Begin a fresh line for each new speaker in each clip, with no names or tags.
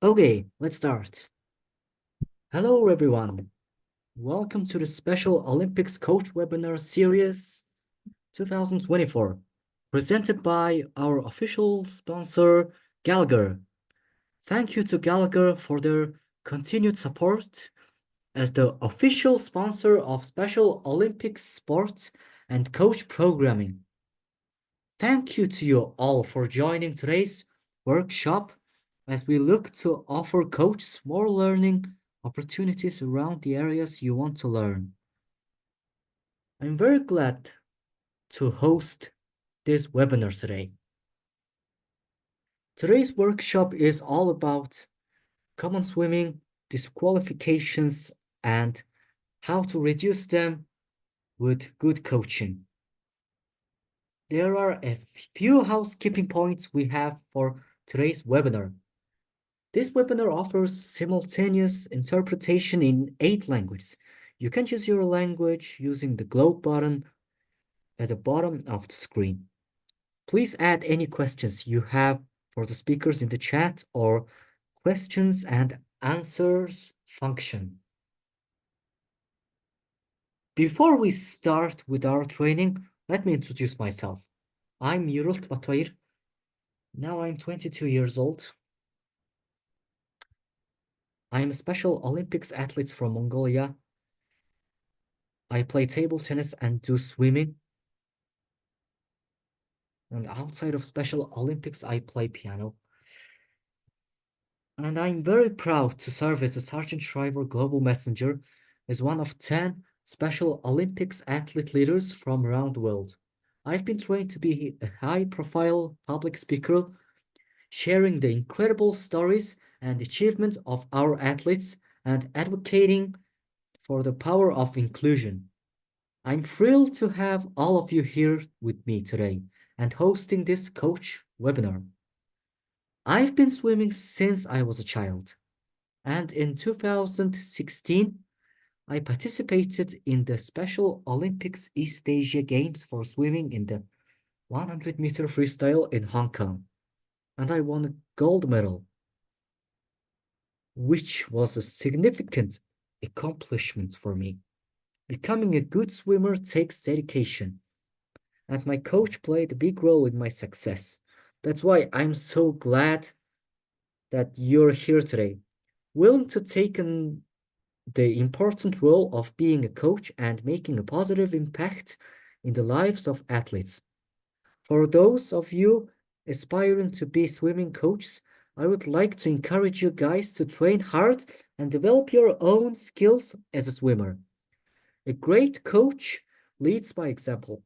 Okay, let's start. Hello, everyone. Welcome to the Special Olympics Coach Webinar Series 2024, presented by our official sponsor, Gallagher. Thank you to Gallagher for their continued support as the official sponsor of Special Olympics Sports and Coach Programming. Thank you to you all for joining today's workshop as we look to offer coaches more learning opportunities around the areas you want to learn. I'm very glad to host this webinar today. Today's workshop is all about common swimming, disqualifications, and how to reduce them with good coaching. There are a few housekeeping points we have for today's webinar. This webinar offers simultaneous interpretation in 8 languages. You can choose your language using the globe button at the bottom of the screen. Please add any questions you have for the speakers in the chat or questions and answers function. Before we start with our training, let me introduce myself. I'm Yeruult Batbayr. Now I'm 22 years old. I am a Special Olympics athlete from Mongolia. I play table tennis and do swimming. And outside of Special Olympics, I play piano. And I'm very proud to serve as a Sargent Shriver Global Messenger as one of 10 Special Olympics athlete leaders from around the world. I've been trained to be a high-profile public speaker, sharing the incredible stories and achievements of our athletes and advocating for the power of inclusion. I'm thrilled to have all of you here with me today and hosting this coach webinar. I've been swimming since I was a child, and in 2016, I participated in the Special Olympics East Asia Games for swimming in the 100-meter freestyle in Hong Kong, and I won a gold medal, which was a significant accomplishment for me. Becoming a good swimmer takes dedication, and my coach played a big role in my success. That's why I'm so glad that you're here today, willing to take the important role of being a coach and making a positive impact in the lives of athletes. For those of you aspiring to be swimming coaches, I would like to encourage you guys to train hard and develop your own skills as a swimmer. A great coach leads by example.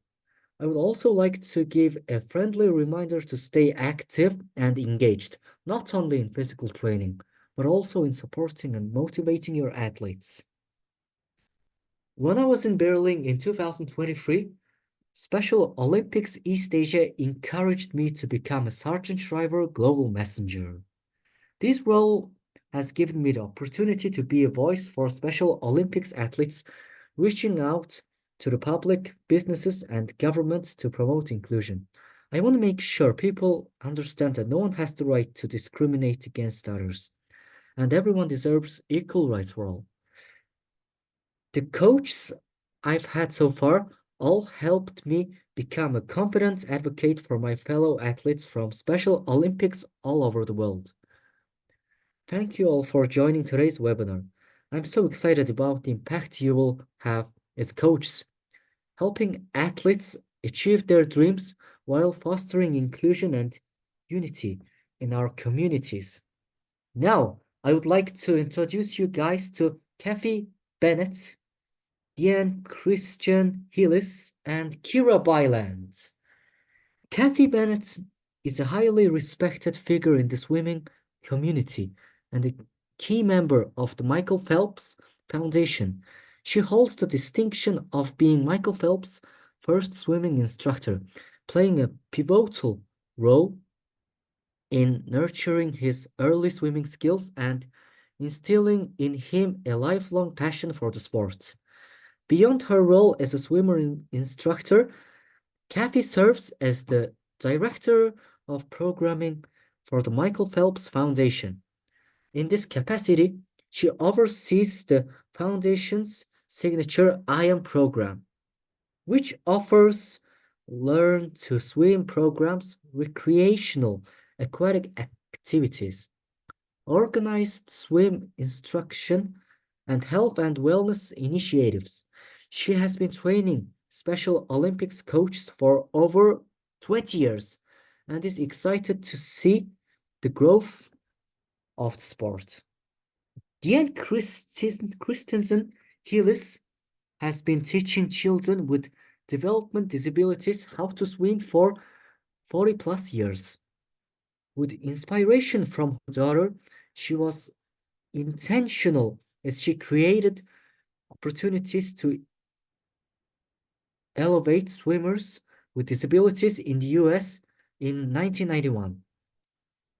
I would also like to give a friendly reminder to stay active and engaged, not only in physical training, but also in supporting and motivating your athletes. When I was in Berlin in 2023, Special Olympics East Asia encouraged me to become a Sargent Shriver Global Messenger. This role has given me the opportunity to be a voice for Special Olympics athletes, reaching out to the public, businesses, and governments to promote inclusion. I want to make sure people understand that no one has the right to discriminate against others, and everyone deserves equal rights for all. The coaches I've had so far all helped me become a confident advocate for my fellow athletes from Special Olympics all over the world. Thank you all for joining today's webinar. I'm so excited about the impact you will have as coaches, helping athletes achieve their dreams while fostering inclusion and unity in our communities. Now, I would like to introduce you guys to Cathy, Bennett, Dian, Christian, Hillis, and Kiera Byland. Cathy Bennett is a highly respected figure in the swimming community and a key member of the Michael Phelps Foundation. She holds the distinction of being Michael Phelps' first swimming instructor, playing a pivotal role in nurturing his early swimming skills and instilling in him a lifelong passion for the sport. Beyond her role as a swimmer instructor, Cathy serves as the director of programming for the Michael Phelps Foundation, In this capacity, she oversees the Foundation's signature IM program, which offers learn to swim programs, recreational aquatic activities, organized swim instruction, and health and wellness initiatives. She has been training Special Olympics coaches for over 20 years and is excited to see the growth of the sport. Dian Christensen Hillis has been teaching children with development disabilities how to swim for 40 plus years. With inspiration from her daughter, she was intentional as she created opportunities to elevate swimmers with disabilities in the US in 1991.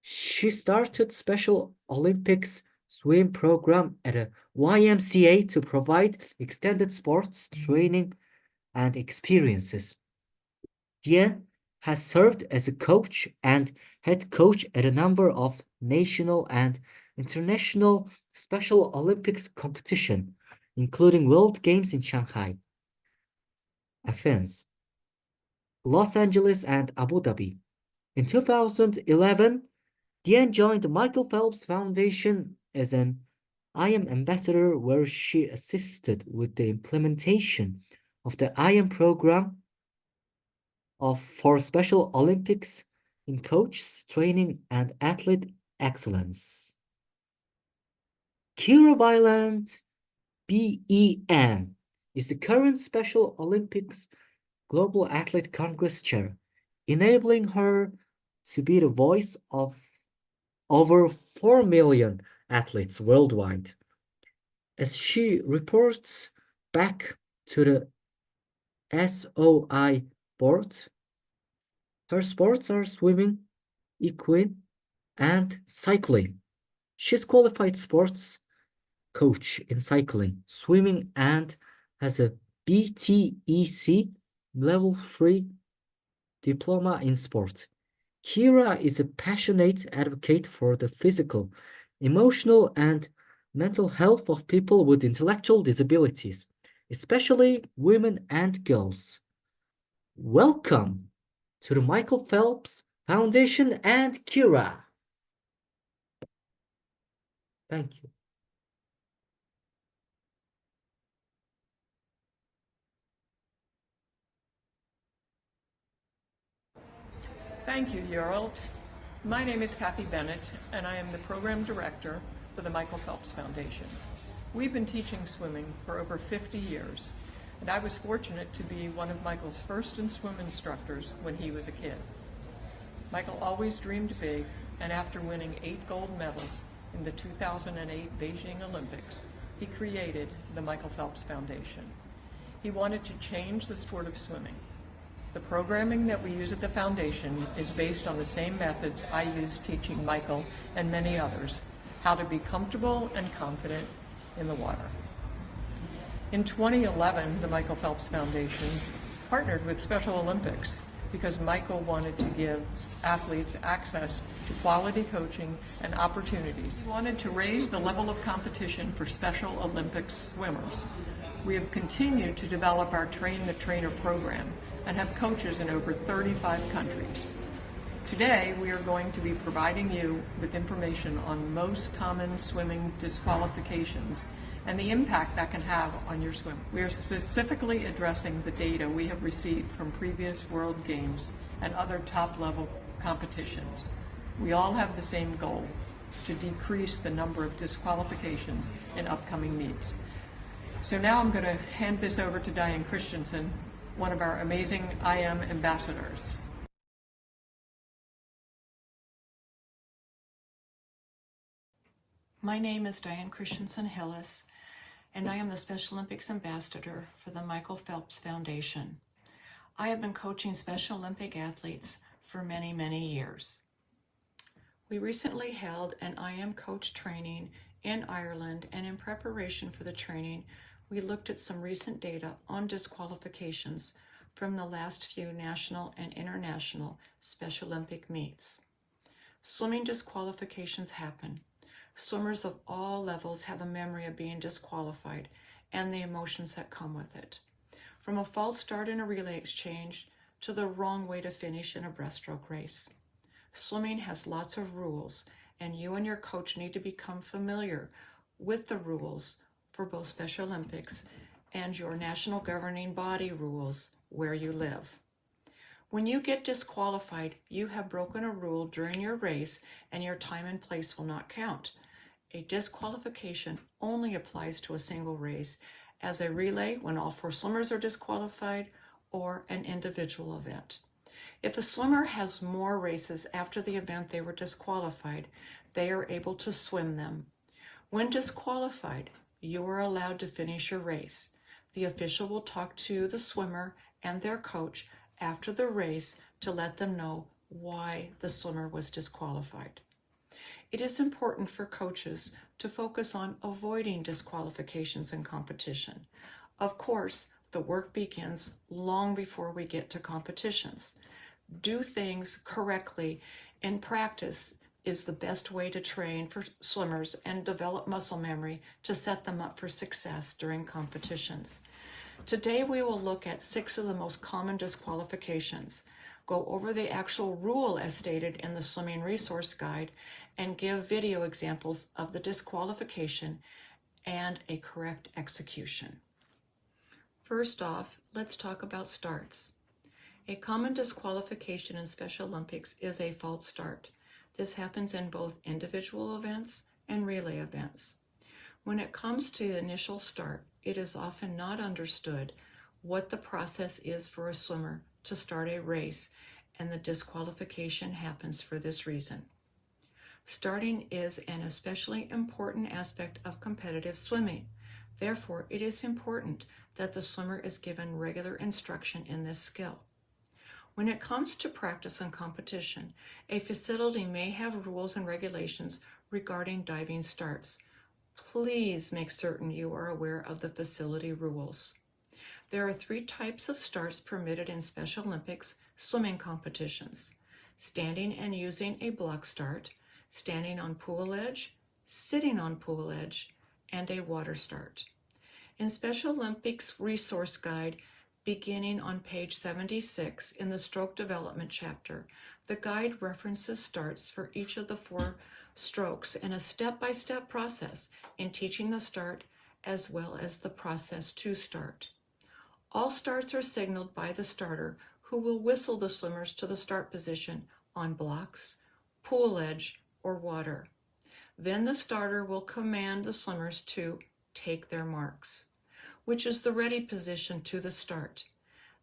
She started Special Olympics swim program at a YMCA to provide extended sports training and experiences. Dian has served as a coach and head coach at a number of national and international Special Olympics competition, including World Games in Shanghai, Athens, Los Angeles, and Abu Dhabi. In 2011, Dian joined the Michael Phelps Foundation as an IM ambassador, where she assisted with the implementation of the IM program for Special Olympics in coach training and athlete excellence. Kiera Byland BEM is the current Special Olympics Global Athlete Congress chair, enabling her to be the voice of over 4 million athletes worldwide. As she reports back to the SOI board, her sports are swimming, equine, and cycling. She's qualified sports coach in cycling, swimming, and has a BTEC level 3 diploma in sport. Kiera is a passionate advocate for the physical, emotional, and mental health of people with intellectual disabilities, especially women and girls. Welcome to the Michael Phelps Foundation and Kiera. Thank you.
Thank you, Yeruult. My name is Cathy Bennett, and I am the Program Director for the Michael Phelps Foundation. We've been teaching swimming for over 50 years, and I was fortunate to be one of Michael's first swim instructors when he was a kid. Michael always dreamed big, and after winning 8 gold medals in the 2008 Beijing Olympics, he created the Michael Phelps Foundation. He wanted to change the sport of swimming. The programming that we use at the Foundation is based on the same methods I use teaching Michael and many others how to be comfortable and confident in the water. In 2011, the Michael Phelps Foundation partnered with Special Olympics because Michael wanted to give athletes access to quality coaching and opportunities. He wanted to raise the level of competition for Special Olympics swimmers. We have continued to develop our Train the Trainer program and have coaches in over 35 countries. Today, we are going to be providing you with information on most common swimming disqualifications and the impact that can have on your swim. We are specifically addressing the data we have received from previous World Games and other top-level competitions. We all have the same goal, to decrease the number of disqualifications in upcoming meets. So now I'm going to hand this over to Dian Christensen, one of our amazing IM ambassadors.
My name is Dian Christensen Hillis, and I am the Special Olympics Ambassador for the Michael Phelps Foundation. I have been coaching Special Olympic athletes for many, many years. We recently held an IM coach training in Ireland, and in preparation for the training, we looked at some recent data on disqualifications from the last few national and international Special Olympic meets. Swimming disqualifications happen. Swimmers of all levels have a memory of being disqualified and the emotions that come with it. From a false start in a relay exchange to the wrong way to finish in a breaststroke race. Swimming has lots of rules, and you and your coach need to become familiar with the rules for both Special Olympics and your national governing body rules where you live. When you get disqualified, you have broken a rule during your race and your time and place will not count. A disqualification only applies to a single race, as a relay when all 4 swimmers are disqualified, or an individual event. If a swimmer has more races after the event they were disqualified, they are able to swim them. When disqualified, you are allowed to finish your race. The official will talk to the swimmer and their coach after the race to let them know why the swimmer was disqualified. It is important for coaches to focus on avoiding disqualifications in competition. Of course, the work begins long before we get to competitions. Do things correctly in practice is the best way to train for swimmers and develop muscle memory to set them up for success during competitions. Today we will look at 6 of the most common disqualifications, go over the actual rule as stated in the Swimming Resource Guide, and give video examples of the disqualification and a correct execution. First off, let's talk about starts. A common disqualification in Special Olympics is a false start. This happens in both individual events and relay events. When it comes to the initial start, it is often not understood what the process is for a swimmer to start a race, and the disqualification happens for this reason. Starting is an especially important aspect of competitive swimming. Therefore, it is important that the swimmer is given regular instruction in this skill. When it comes to practice and competition, a facility may have rules and regulations regarding diving starts. Please make certain you are aware of the facility rules. There are 3 types of starts permitted in Special Olympics swimming competitions: standing and using a block start, standing on pool edge, sitting on pool edge, and a water start. In Special Olympics Resource Guide, beginning on page 76 in the Stroke Development chapter, the guide references starts for each of the 4 strokes and a step-by-step process in teaching the start as well as the process to start. All starts are signaled by the starter, who will whistle the swimmers to the start position on blocks, pool edge, or water. Then the starter will command the swimmers to take their marks, which is the ready position to the start.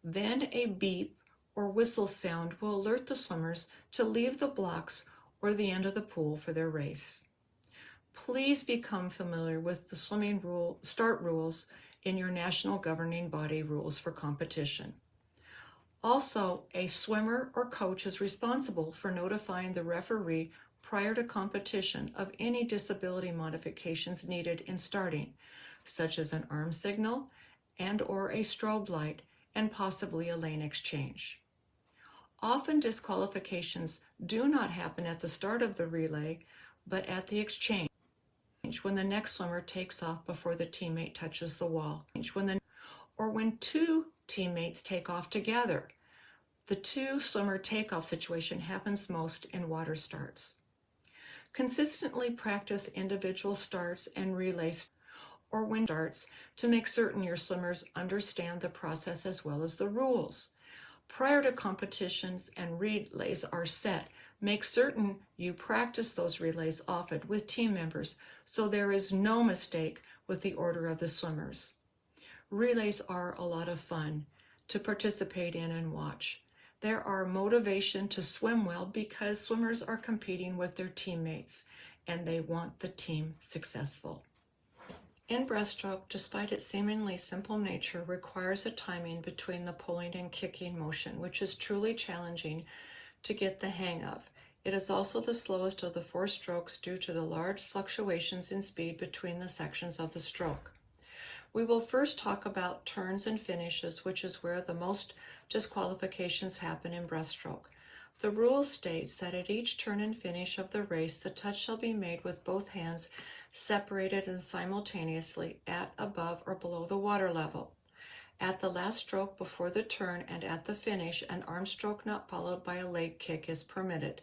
Then a beep or whistle sound will alert the swimmers to leave the blocks or the end of the pool for their race. Please become familiar with the swimming start rules in your national governing body rules for competition. Also, a swimmer or coach is responsible for notifying the referee prior to competition of any disability modifications needed in starting, such as an arm signal and/or a strobe light, and possibly a lane exchange. Often disqualifications do not happen at the start of the relay, but at the exchange, when the next swimmer takes off before the teammate touches the wall, or when 2 teammates take off together. The 2 swimmer takeoff situation happens most in water starts. Consistently practice individual starts and relays or wind starts to make certain your swimmers understand the process as well as the rules. Prior to competitions and relays are set, make certain you practice those relays often with team members so there is no mistake with the order of the swimmers. Relays are a lot of fun to participate in and watch. There are motivation to swim well because swimmers are competing with their teammates and they want the team successful. In breaststroke, despite its seemingly simple nature, requires a timing between the pulling and kicking motion, which is truly challenging to get the hang of. It is also the slowest of the 4 strokes due to the large fluctuations in speed between the sections of the stroke. We will first talk about turns and finishes, which is where the most disqualifications happen in breaststroke. The rule states that at each turn and finish of the race, the touch shall be made with both hands separated and simultaneously at, above, or below the water level. At the last stroke before the turn and at the finish, an arm stroke not followed by a leg kick is permitted.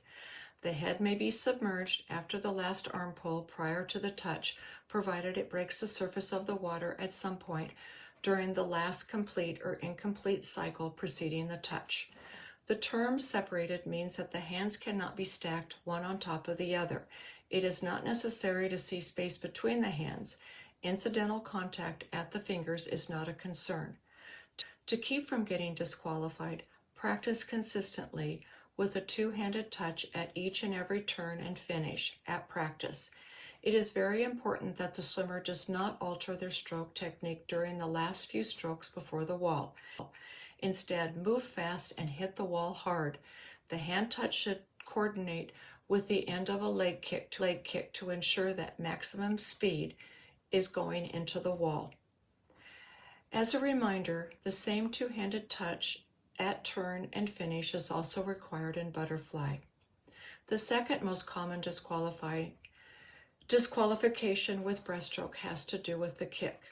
The head may be submerged after the last arm pull prior to the touch, provided it breaks the surface of the water at some point during the last complete or incomplete cycle preceding the touch. The term separated means that the hands cannot be stacked one on top of the other. It is not necessary to see space between the hands. Incidental contact at the fingers is not a concern. To keep from getting disqualified, practice consistently with a two-handed touch at each and every turn and finish at practice. It is very important that the swimmer does not alter their stroke technique during the last few strokes before the wall. Instead, move fast and hit the wall hard. The hand touch should coordinate with the end of a leg kick to ensure that maximum speed is going into the wall. As a reminder, the same two-handed touch at turn and finish is also required in butterfly. The second most common disqualification with breaststroke has to do with the kick.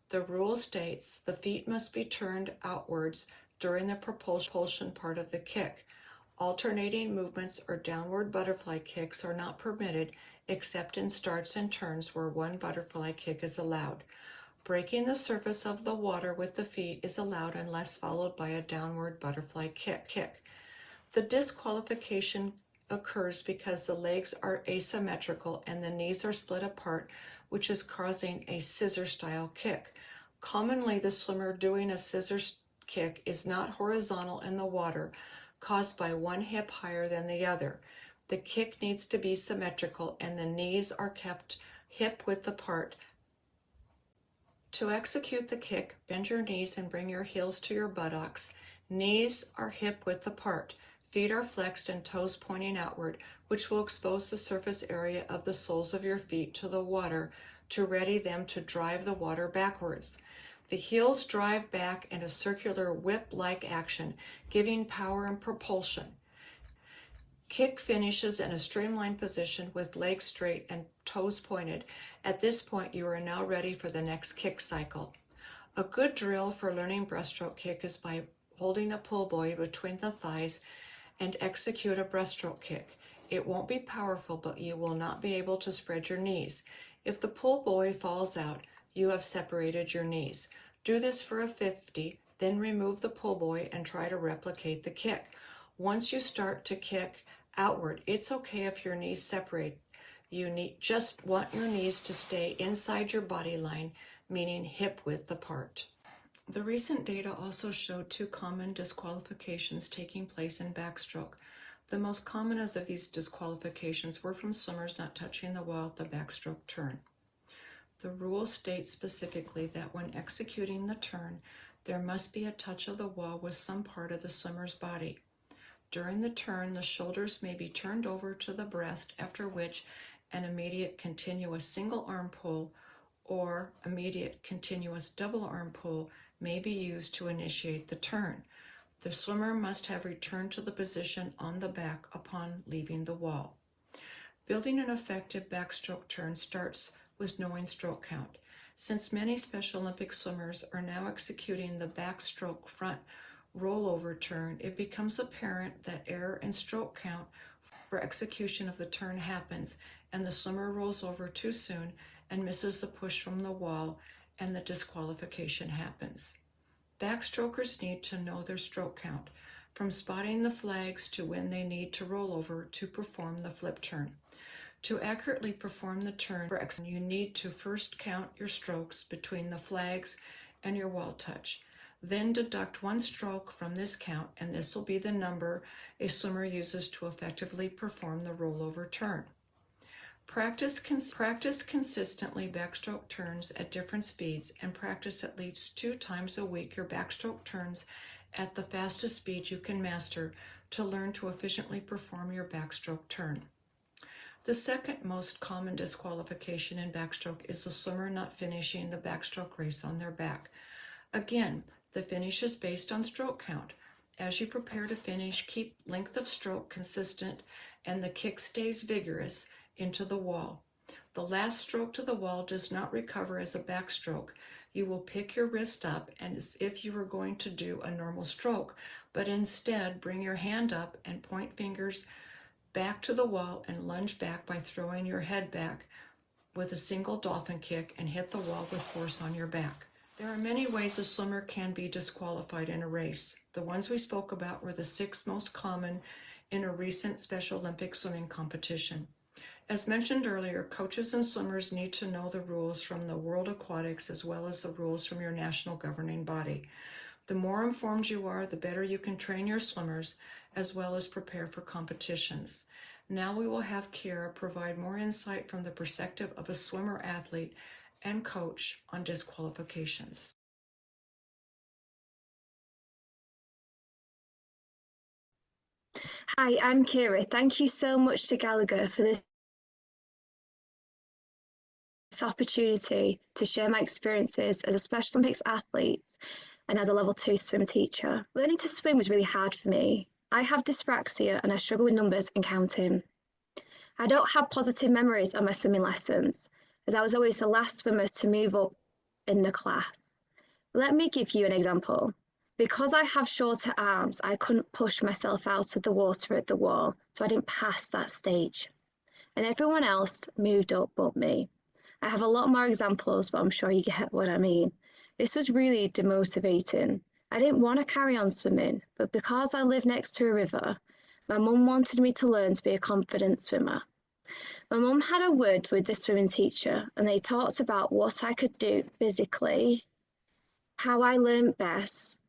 The rule states the feet must be turned outwards during the propulsion part of the kick. Alternating movements or downward butterfly kicks are not permitted except in starts and turns where one butterfly kick is allowed. Breaking the surface of the water with the feet is allowed unless followed by a downward butterfly kick. The disqualification occurs because the legs are asymmetrical and the knees are split apart, which is causing a scissor-style kick. Commonly, the swimmer doing a scissor kick is not horizontal in the water, caused by one hip higher than the other. The kick needs to be symmetrical and the knees are kept hip-width apart. To execute the kick, bend your knees and bring your heels to your buttocks. Knees are hip-width apart. Feet are flexed and toes pointing outward, which will expose the surface area of the soles of your feet to the water to ready them to drive the water backwards. The heels drive back in a circular whip-like action, giving power and propulsion. Kick finishes in a streamlined position with legs straight and toes pointed. At this point, you are now ready for the next kick cycle. A good drill for learning breaststroke kick is by holding a pull buoy between the thighs and execute a breaststroke kick. It won't be powerful, but you will not be able to spread your knees. If the pull buoy falls out, you have separated your knees. Do this for a 50, then remove the pull buoy and try to replicate the kick. Once you start to kick outward, it's okay if your knees separate. You just want your knees to stay inside your body line, meaning hip width apart. The recent data also showed two common disqualifications taking place in backstroke. The most common of these disqualifications were from swimmers not touching the wall at the backstroke turn. The rule states specifically that when executing the turn, there must be a touch of the wall with some part of the swimmer's body. During the turn, the shoulders may be turned over to the breast, after which an immediate continuous single arm pull or immediate continuous double arm pull may be used to initiate the turn. The swimmer must have returned to the position on the back upon leaving the wall. Building an effective backstroke turn starts with knowing stroke count. Since many Special Olympic swimmers are now executing the backstroke front rollover turn, it becomes apparent that error in stroke count for execution of the turn happens, and the swimmer rolls over too soon and misses the push from the wall, and the disqualification happens. Backstrokers need to know their stroke count, from spotting the flags to when they need to roll over to perform the flip turn. To accurately perform the turn, you need to first count your strokes between the flags and your wall touch. Then deduct one stroke from this count, and this will be the number a swimmer uses to effectively perform the rollover turn. Practice consistently backstroke turns at different speeds, and practice at least 2 times a week your backstroke turns at the fastest speed you can master to learn to efficiently perform your backstroke turn. The second most common disqualification in backstroke is the swimmer not finishing the backstroke race on their back. Again, the finish is based on stroke count. As you prepare to finish, keep length of stroke consistent and the kick stays vigorous into the wall. The last stroke to the wall does not recover as a backstroke. You will pick your wrist up and as if you were going to do a normal stroke, but instead bring your hand up and point fingers back to the wall and lunge back by throwing your head back with a single dolphin kick and hit the wall with force on your back. There are many ways a swimmer can be disqualified in a race. The ones we spoke about were the 6 most common in a recent Special Olympic swimming competition. As mentioned earlier, coaches and swimmers need to know the rules from the World Aquatics as well as the rules from your national governing body. The more informed you are, the better you can train your swimmers as well as prepare for competitions. Now we will have Kiera provide more insight from the perspective of a swimmer athlete and coach on disqualifications.
Hi, I'm Kiera. Thank you so much to Gallagher for this opportunity to share my experiences as a Special Olympics athlete and as a level 2 swim teacher. Learning to swim was really hard for me. I have dyspraxia and I struggle with numbers and counting. I don't have positive memories of my swimming lessons, as I was always the last swimmer to move up in the class. Let me give you an example. Because I have shorter arms, I couldn't push myself out of the water at the wall, so I didn't pass that stage. And everyone else moved up but me. I have a lot more examples, but I'm sure you get what I mean. This was really demotivating. I didn't want to carry on swimming, but because I live next to a river, my mum wanted me to learn to be a confident swimmer. My mum had a word with the swimming teacher, and they talked about what I could do physically, how I learned best,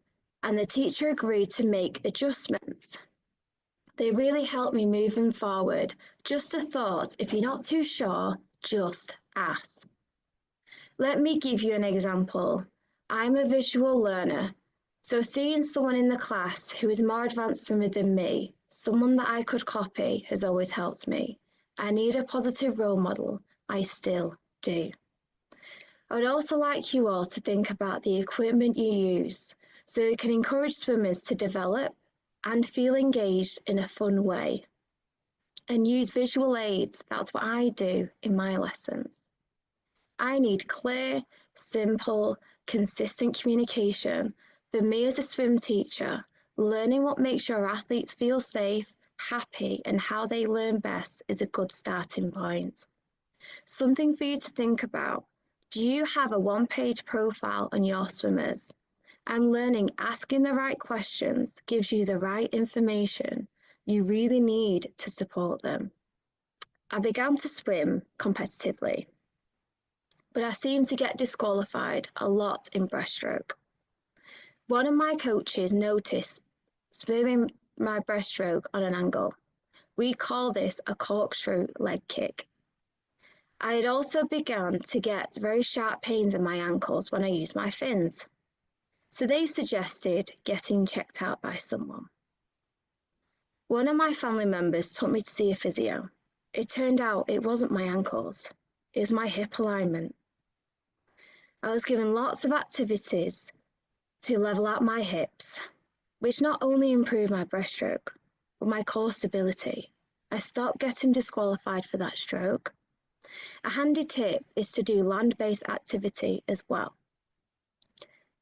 and the teacher agreed to make adjustments. They really helped me moving forward. Just a thought, if you're not too sure, just ask. Let me give you an example. I'm a visual learner, so seeing someone in the class who is more advanced swimmer than me, someone that I could copy, has always helped me. I need a positive role model. I still do. I would also like you all to think about the equipment you use, so it can encourage swimmers to develop and feel engaged in a fun way. And use visual aids. That's what I do in my lessons. I need clear, simple, consistent communication. For me as a swim teacher, learning what makes your athletes feel safe, happy, and how they learn best is a good starting point. Something for you to think about. Do you have a one-page profile on your swimmers? I'm learning asking the right questions gives you the right information you really need to support them. I began to swim competitively, but I seemed to get disqualified a lot in breaststroke. One of my coaches noticed swimming my breaststroke on an angle. We call this a corkscrew leg kick. I had also begun to get very sharp pains in my ankles when I used my fins. So they suggested getting checked out by someone. One of my family members took me to see a physio. It turned out it wasn't my ankles, it was my hip alignment. I was given lots of activities to level out my hips, which not only improved my breaststroke, but my core stability. I stopped getting disqualified for that stroke. A handy tip is to do land-based activity as well.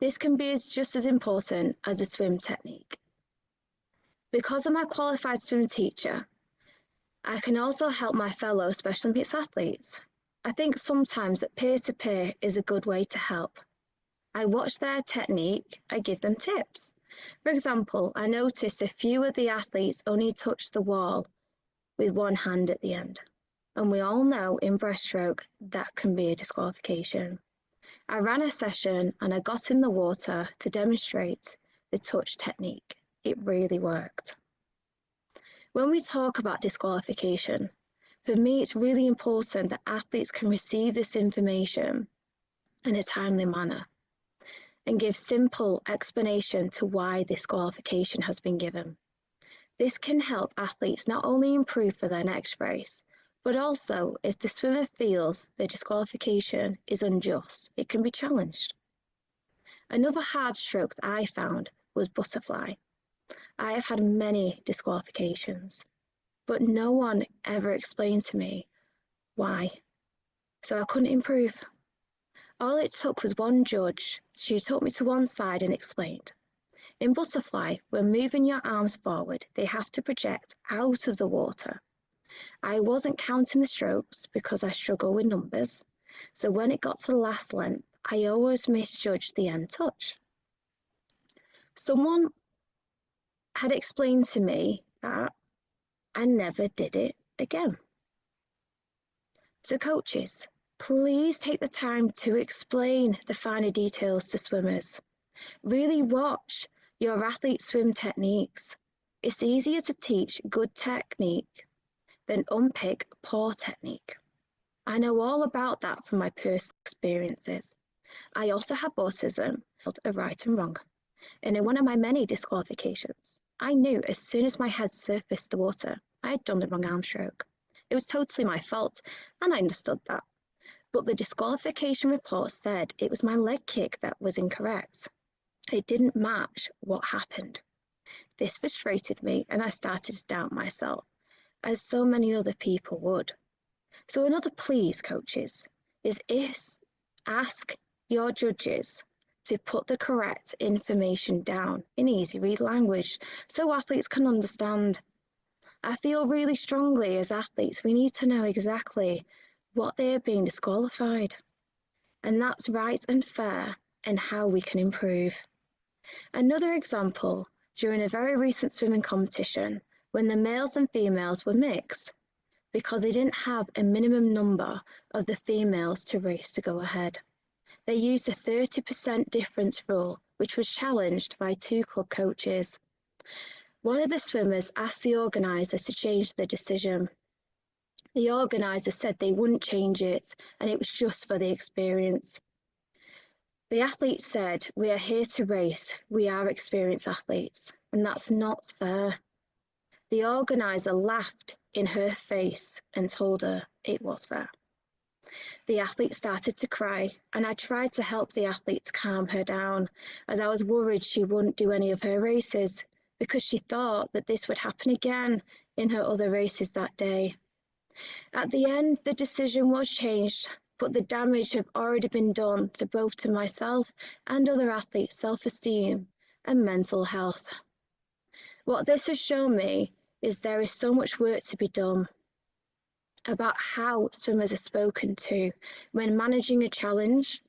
This can be just as important as a swim technique. Because I'm a qualified swim teacher, I can also help my fellow Special Olympics athletes. I think sometimes that peer-to-peer is a good way to help. I watch their technique, I give them tips. For example, I noticed a few of the athletes only touched the wall with one hand at the end. And we all know in breaststroke that can be a disqualification. I ran a session and I got in the water to demonstrate the touch technique. It really worked. When we talk about disqualification, for me it's really important that athletes can receive this information in a timely manner and give simple explanation to why disqualification has been given. This can help athletes not only improve for their next race, but also if the swimmer feels the disqualification is unjust, it can be challenged. Another hard stroke that I found was butterfly. I have had many disqualifications, but no one ever explained to me why. So I couldn't improve. All it took was one judge. She took me to one side and explained. In butterfly, when moving your arms forward, they have to project out of the water. I wasn't counting the strokes because I struggle with numbers. So when it got to the last length, I always misjudged the end touch. Someone had explained to me that I never did it again. So coaches, please take the time to explain the finer details to swimmers. Really watch your athlete's swim techniques. It's easier to teach good technique than unpick poor technique. I know all about that from my personal experiences. I also have autism, of right and wrong. And in one of my many disqualifications, I knew as soon as my head surfaced the water, I had done the wrong arm stroke. It was totally my fault, and I understood that. But the disqualification report said it was my leg kick that was incorrect. It didn't match what happened. This frustrated me, and I started to doubt myself, as so many other people would. So another please, coaches, is ask your judges to put the correct information down in easy read language so athletes can understand. I feel really strongly as athletes, we need to know exactly what they are being disqualified. And that's right and fair and how we can improve. Another example, during a very recent swimming competition, when the males and females were mixed, because they didn't have a minimum number of the females to race to go ahead. They used a 30% difference rule, which was challenged by 2 club coaches. One of the swimmers asked the organisers to change the decision. The organisers said they wouldn't change it and it was just for the experience. The athlete said, "We are here to race, we are experienced athletes, and that's not fair." The organiser laughed in her face and told her it was fair. The athlete started to cry, and I tried to help the athlete to calm her down, as I was worried she wouldn't do any of her races, because she thought that this would happen again in her other races that day. At the end, the decision was changed, but the damage had already been done to both to myself and other athletes' self-esteem and mental health. What this has shown me is there is so much work to be done about how swimmers are spoken to when managing a challenge,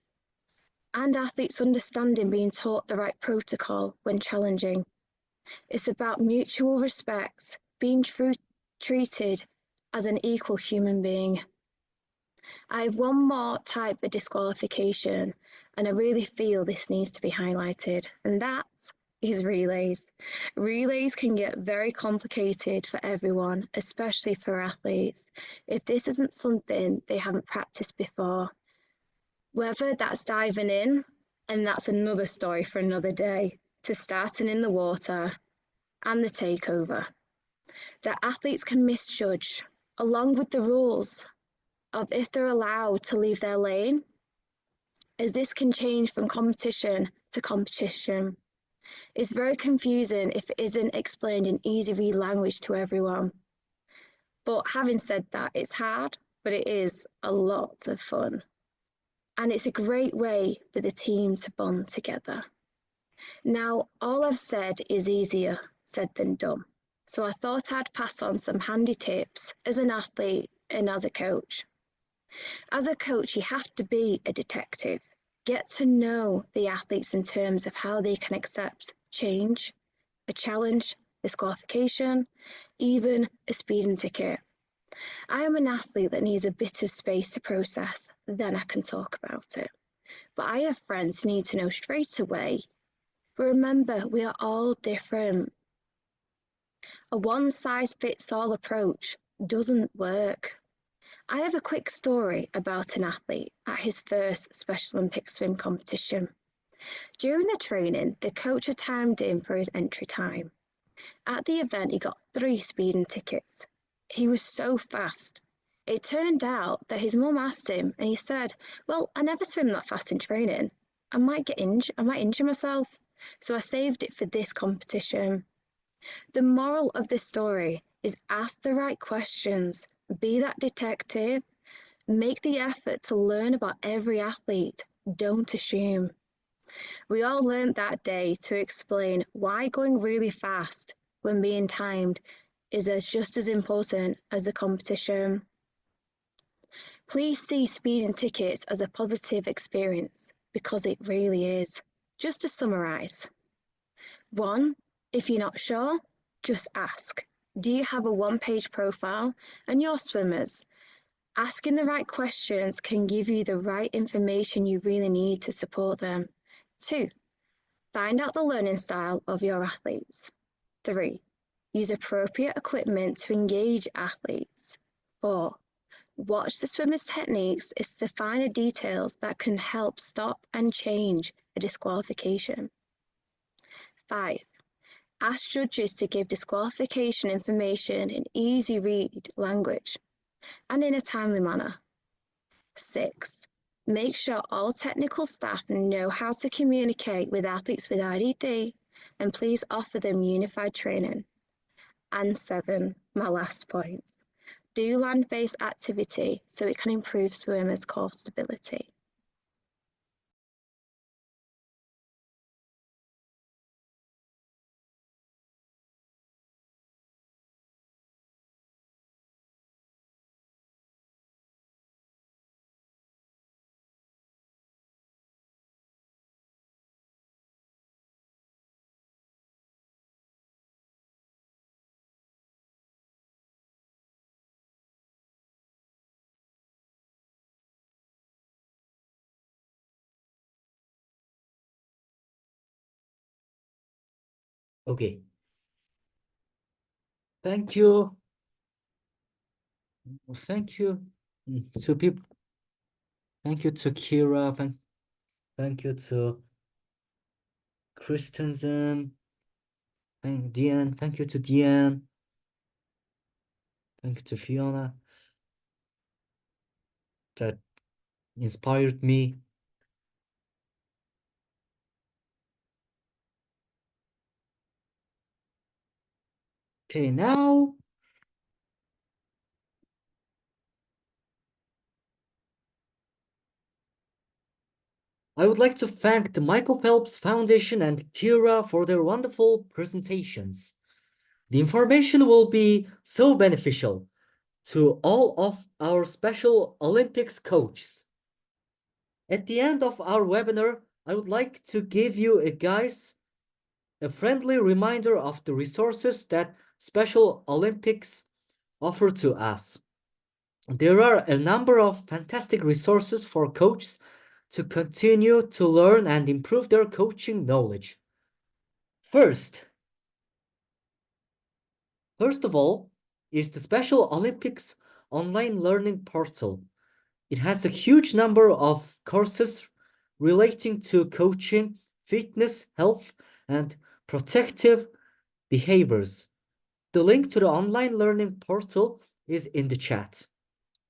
and athletes understanding being taught the right protocol when challenging. It's about mutual respect, being treated as an equal human being. I have one more type of disqualification, and I really feel this needs to be highlighted, and that is relays. Relays can get very complicated for everyone, especially for athletes, if this isn't something they haven't practiced before. Whether that's diving in, and that's another story for another day, to starting in the water and the takeover, that athletes can misjudge, along with the rules of if they're allowed to leave their lane, as this can change from competition to competition. It's very confusing if it isn't explained in easy read language to everyone. But having said that, it's hard, but it is a lot of fun. And it's a great way for the team to bond together. Now, all I've said is easier said than done. So I thought I'd pass on some handy tips as an athlete and as a coach. As a coach, you have to be a detective. Get to know the athletes in terms of how they can accept change, a challenge, disqualification, even a speeding ticket. I am an athlete that needs a bit of space to process, then I can talk about it. But I have friends who need to know straight away. But remember, we are all different. A one-size-fits-all approach doesn't work. I have a quick story about an athlete at his first Special Olympics swim competition. During the training, the coach had timed him for his entry time. At the event, he got 3 speeding tickets. He was so fast. It turned out that his mum asked him, and he said, "Well, I never swim that fast in training. I might injure myself, so I saved it for this competition." The moral of this story is ask the right questions, be that detective, make the effort to learn about every athlete, don't assume. We all learned that day to explain why going really fast when being timed is just as important as the competition. Please see speeding tickets as a positive experience because it really is. Just to summarise. 1. If you're not sure, just ask. Do you have a one-page profile and your swimmers? Asking the right questions can give you the right information you really need to support them. 2. Find out the learning style of your athletes. 3. Use appropriate equipment to engage athletes. 4. Watch the swimmer's techniques is the finer details that can help stop and change a disqualification. 5. Ask judges to give disqualification information in easy read language and in a timely manner. 6. Make sure all technical staff know how to communicate with athletes with IDD and please offer them unified training. And 7, my last point, do land-based activity so it can improve swimmers' core stability.
Okay. Thank you. Thank you to people. Thank you to Kiera. Thank you to Christensen. Dian. Thank you to Dian. Thank you to Fiona. That inspired me. Okay, now I would like to thank the Michael Phelps Foundation and Kiera for their wonderful presentations. The information will be so beneficial to all of our Special Olympics coaches. At the end of our webinar, I would like to give you a friendly reminder of the resources that Special Olympics offer to us. There are a number of fantastic resources for coaches to continue to learn and improve their coaching knowledge. First of all, is the Special Olympics online learning portal. It has a huge number of courses relating to coaching, fitness, health, and protective behaviors. The link to the online learning portal is in the chat.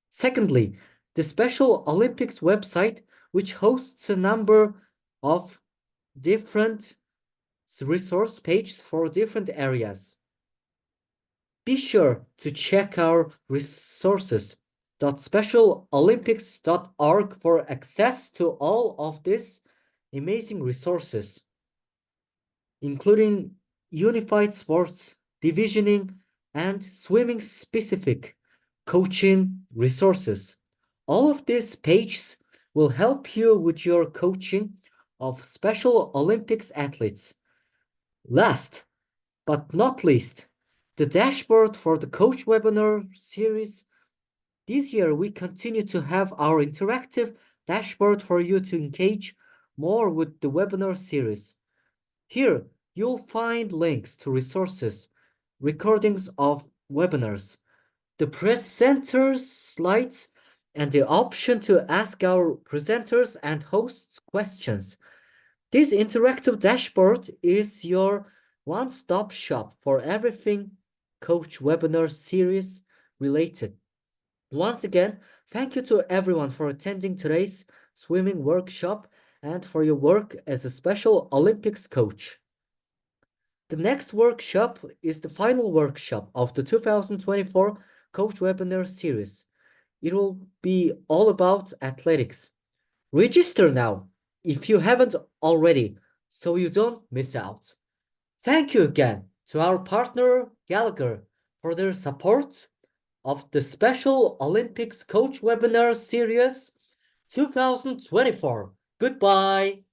Secondly, the Special Olympics website, which hosts a number of different resource pages for different areas. Be sure to check our resources specialolympics.org for access to all of these amazing resources, including unified sports, divisioning, and swimming specific coaching resources. All of these pages will help you with your coaching of Special Olympics athletes. Last but not least, the dashboard for the coach webinar series. This year, we continue to have our interactive dashboard for you to engage more with the webinar series. Here, you'll find links to resources, recordings of webinars, the presenters' slides, and the option to ask our presenters and hosts questions. This interactive dashboard is your one-stop shop for everything Coach Webinar Series related. Once again, thank you to everyone for attending today's swimming workshop and for your work as a Special Olympics coach. The next workshop is the final workshop of the 2024 Coach Webinar Series. It will be all about athletics. Register now if you haven't already, so you don't miss out. Thank you again to our partner Gallagher for their support of the Special Olympics Coach Webinar Series 2024. Goodbye.